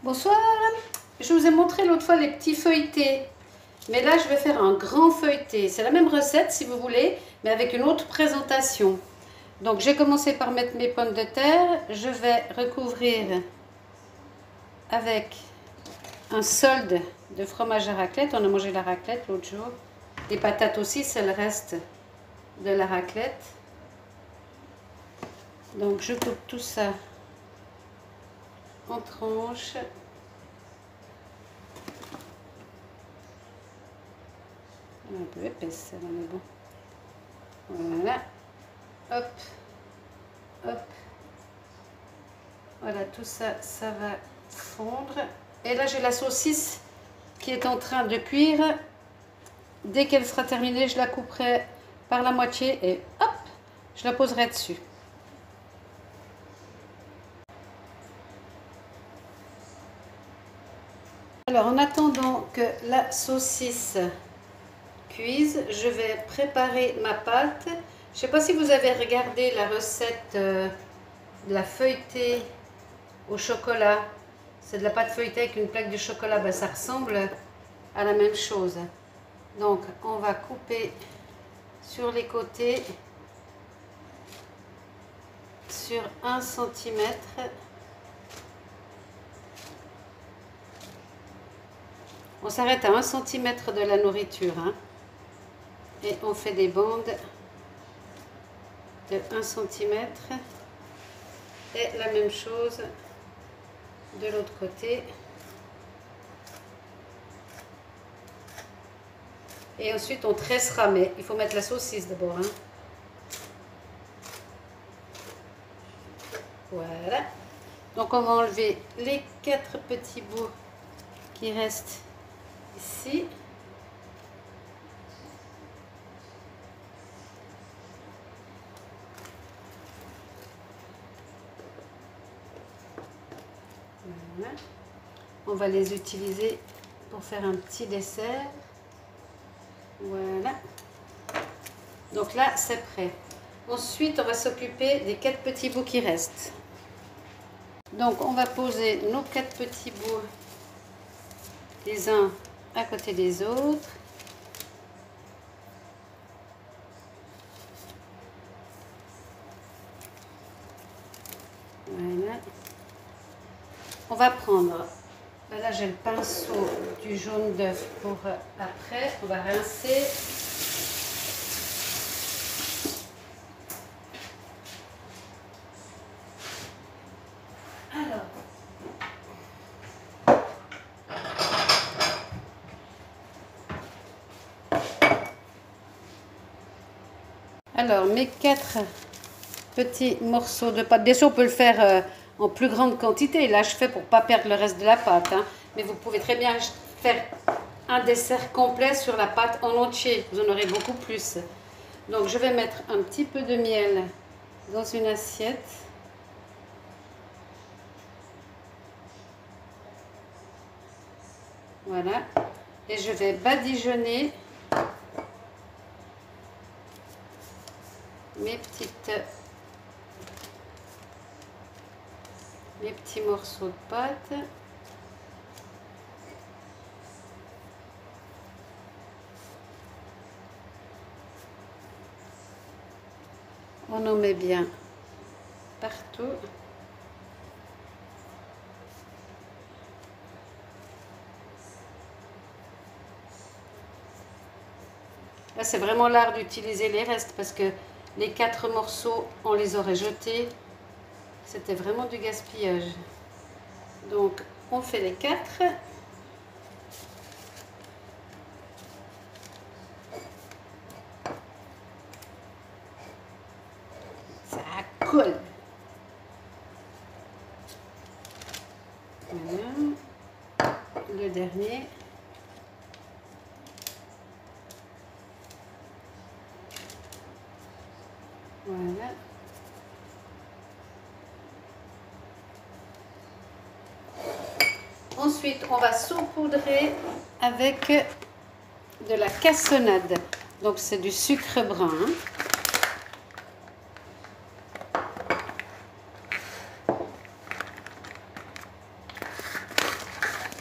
Bonsoir. Je vous ai montré l'autre fois les petits feuilletés. Mais là, je vais faire un grand feuilleté. C'est la même recette, si vous voulez, mais avec une autre présentation. Donc, j'ai commencé par mettre mes pommes de terre. Je vais recouvrir avec un solde de fromage à raclette. On a mangé la raclette l'autre jour. Les patates aussi, c'est le reste de la raclette. Donc, je coupe tout ça en tranches. Un peu épaisse, celle-là, mais bon. Voilà. Hop. Hop. Voilà, tout ça, ça va fondre. Et là, j'ai la saucisse qui est en train de cuire. Dès qu'elle sera terminée, je la couperai par la moitié et hop, je la poserai dessus. Alors, en attendant que la saucisse cuise, je vais préparer ma pâte. Je ne sais pas si vous avez regardé la recette de la feuilletée au chocolat. C'est de la pâte feuilletée avec une plaque de chocolat. Ben, ça ressemble à la même chose. Donc, on va couper sur les côtés sur 1 cm. On s'arrête à 1 cm de la nourriture. Hein. Et on fait des bandes de 1 cm. Et la même chose de l'autre côté. Et ensuite on tressera, mais il faut mettre la saucisse d'abord. Hein. Voilà. Donc on va enlever les 4 petits bouts qui restent ici. Voilà. On va les utiliser pour faire un petit dessert. Voilà. Donc là, c'est prêt. Ensuite, on va s'occuper des 4 petits bouts qui restent. Donc, on va poser nos 4 petits bouts les uns à côté des autres. Voilà. On va prendre, là j'ai le pinceau du jaune d'œuf pour après, on va rincer. Alors mes 4 petits morceaux de pâte, bien sûr on peut le faire en plus grande quantité, là je fais pour ne pas perdre le reste de la pâte, hein. Mais vous pouvez très bien faire un dessert complet sur la pâte en entier, vous en aurez beaucoup plus. Donc je vais mettre un petit peu de miel dans une assiette. Voilà, et je vais badigeonner mes petits morceaux de pâte. On en met bien partout. Là, c'est vraiment l'art d'utiliser les restes parce que les 4 morceaux, on les aurait jetés. C'était vraiment du gaspillage. Donc, on fait les 4. Ça colle. Voilà. Le dernier. Voilà. Ensuite, on va saupoudrer avec de la cassonade. Donc, c'est du sucre brun.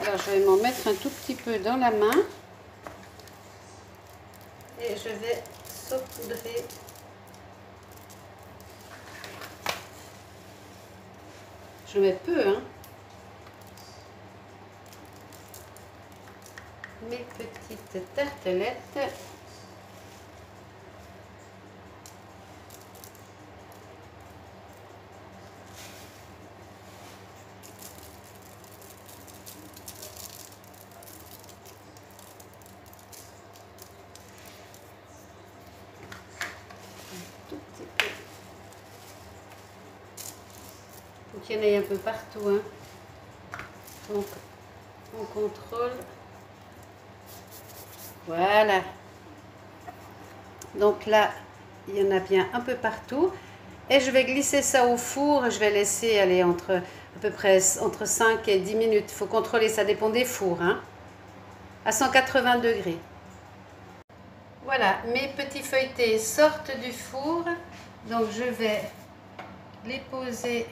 Alors je vais m'en mettre un tout petit peu dans la main et je vais saupoudrer. Je mets peu, hein, mes petites tartelettes. Il y en a un peu partout, hein. Donc on contrôle. Voilà. Donc là, il y en a bien un peu partout. Et je vais glisser ça au four. Je vais laisser aller entre à peu près entre 5 et 10 minutes. Il faut contrôler, ça dépend des fours, hein, à 180 degrés. Voilà, mes petits feuilletés sortent du four. Donc je vais les poser.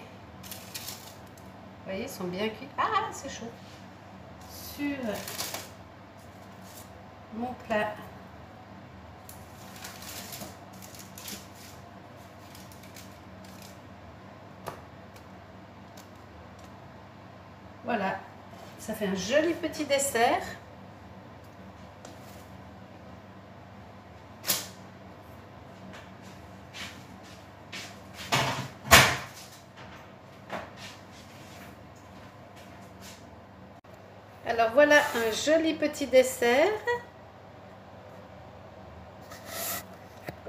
Vous voyez, ils sont bien cuits. Ah, c'est chaud. Sur mon plat. Voilà, ça fait un joli petit dessert. Alors voilà un joli petit dessert.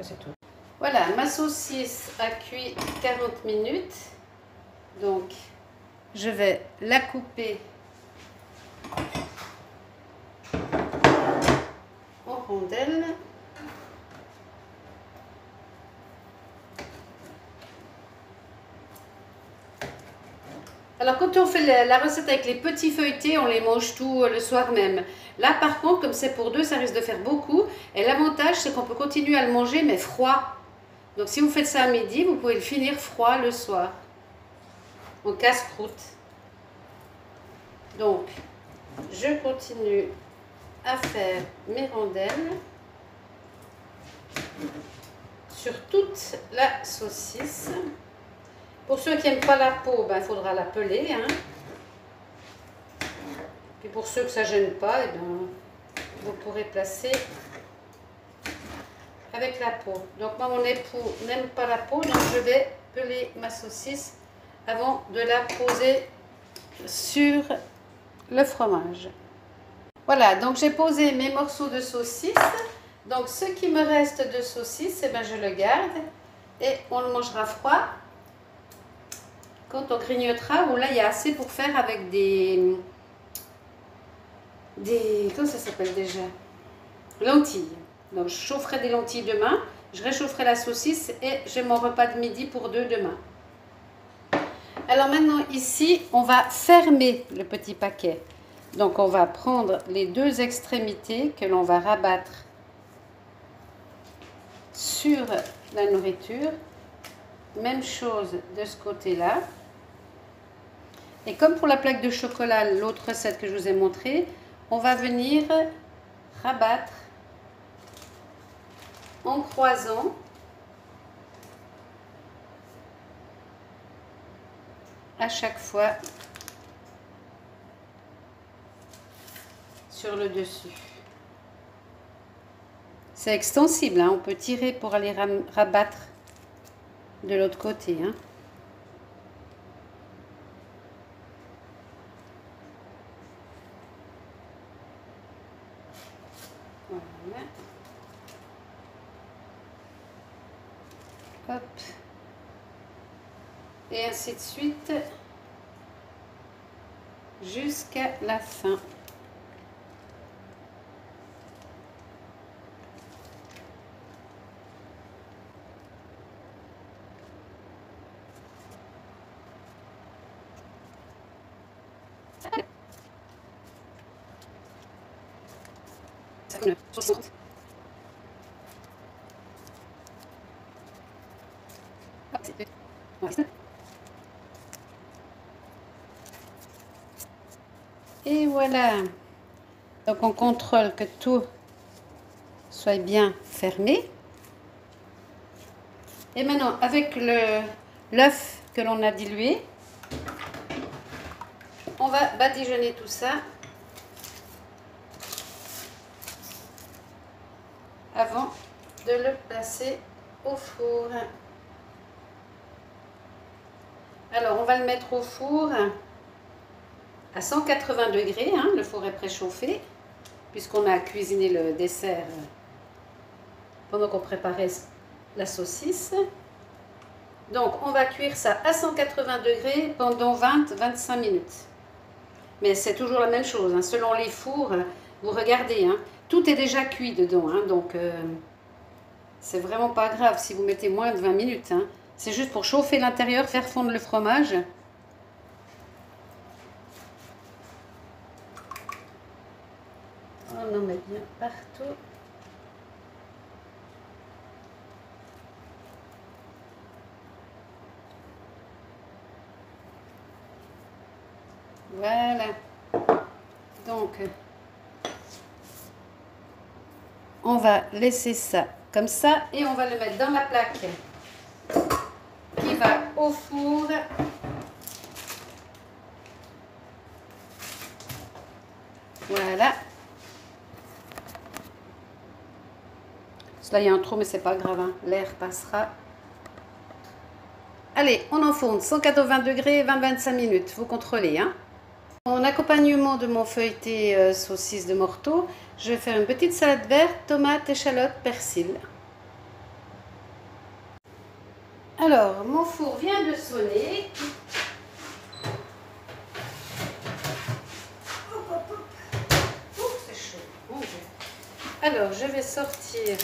C'est tout. Voilà, ma saucisse a cuit 40 minutes. Donc, je vais la couper en rondelles. Alors quand on fait la recette avec les petits feuilletés, on les mange tout le soir même. Là par contre, comme c'est pour deux, ça risque de faire beaucoup. Et l'avantage, c'est qu'on peut continuer à le manger, mais froid. Donc si vous faites ça à midi, vous pouvez le finir froid le soir. En casse-croûte. Donc, je continue à faire mes rondelles sur toute la saucisse. Pour ceux qui n'aiment pas la peau, ben, il faudra la peler, hein. Puis pour ceux que ça ne gêne pas, eh ben, vous pourrez placer avec la peau. Donc moi, mon époux n'aime pas la peau, donc je vais peler ma saucisse avant de la poser sur le fromage. Voilà, donc j'ai posé mes morceaux de saucisse. Donc ce qui me reste de saucisse, eh ben, je le garde et on le mangera froid. Quand on grignotera, où là il y a assez pour faire avec des comment ça s'appelle déjà, lentilles. Donc je chaufferai des lentilles demain, je réchaufferai la saucisse et j'ai mon repas de midi pour deux demain. Alors maintenant ici, on va fermer le petit paquet. Donc on va prendre les deux extrémités que l'on va rabattre sur la nourriture. Même chose de ce côté-là. Et comme pour la plaque de chocolat, l'autre recette que je vous ai montrée, on va venir rabattre en croisant à chaque fois sur le dessus. C'est extensible, hein, on peut tirer pour aller rabattre de l'autre côté, hein. Voilà. Hop. Et ainsi de suite jusqu'à la fin. Et voilà. Donc on contrôle que tout soit bien fermé. Et maintenant, avec l'œuf que l'on a dilué, on va badigeonner tout ça avant de le placer au four. Alors, on va le mettre au four à 180 degrés. Hein, le four est préchauffé, puisqu'on a cuisiné le dessert pendant qu'on préparait la saucisse. Donc, on va cuire ça à 180 degrés pendant 20-25 minutes. Mais c'est toujours la même chose. Hein, selon les fours, vous regardez, hein, tout est déjà cuit dedans. Hein, donc, c'est vraiment pas grave si vous mettez moins de 20 minutes. Hein. C'est juste pour chauffer l'intérieur, faire fondre le fromage. On en met bien partout. Voilà. Donc, on va laisser ça comme ça et on va le mettre dans la plaque qui va au four. Voilà. Là, il y a un trou, mais c'est pas grave. Hein. L'air passera. Allez, on enfourne 180 degrés, 20-25 minutes. Vous contrôlez. Hein. En accompagnement de mon feuilleté saucisse de morteau, je vais faire une petite salade verte, tomates, échalotes, persil. Alors, mon four vient de sonner. C'est chaud. Mon Dieu. Alors, je vais sortir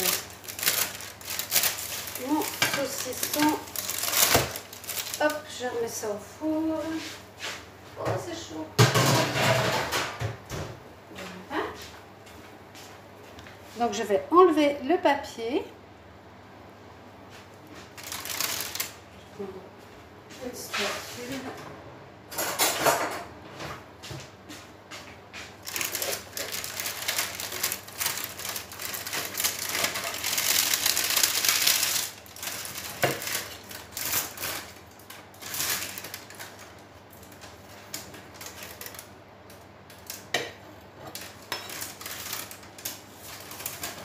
mon saucisson. Hop, je remets ça au four. Oh, c'est chaud. Voilà. Donc, je vais enlever le papier. Une spatule.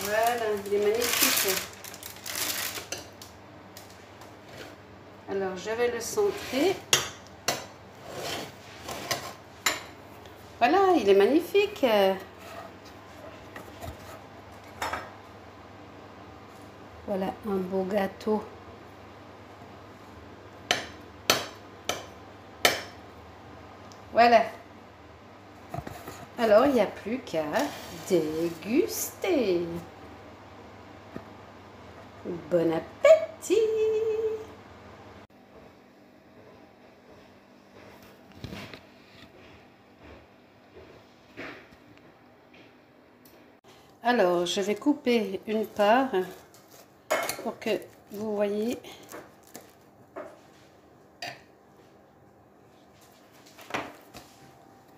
Voilà, il est magnifique. Alors, je vais le centrer. Voilà, il est magnifique. Voilà, un beau gâteau. Voilà. Alors, il n'y a plus qu'à déguster. Bon appétit! Alors, je vais couper une part pour que vous voyez.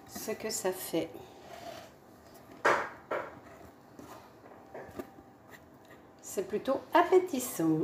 Ce que ça fait. C'est plutôt appétissant.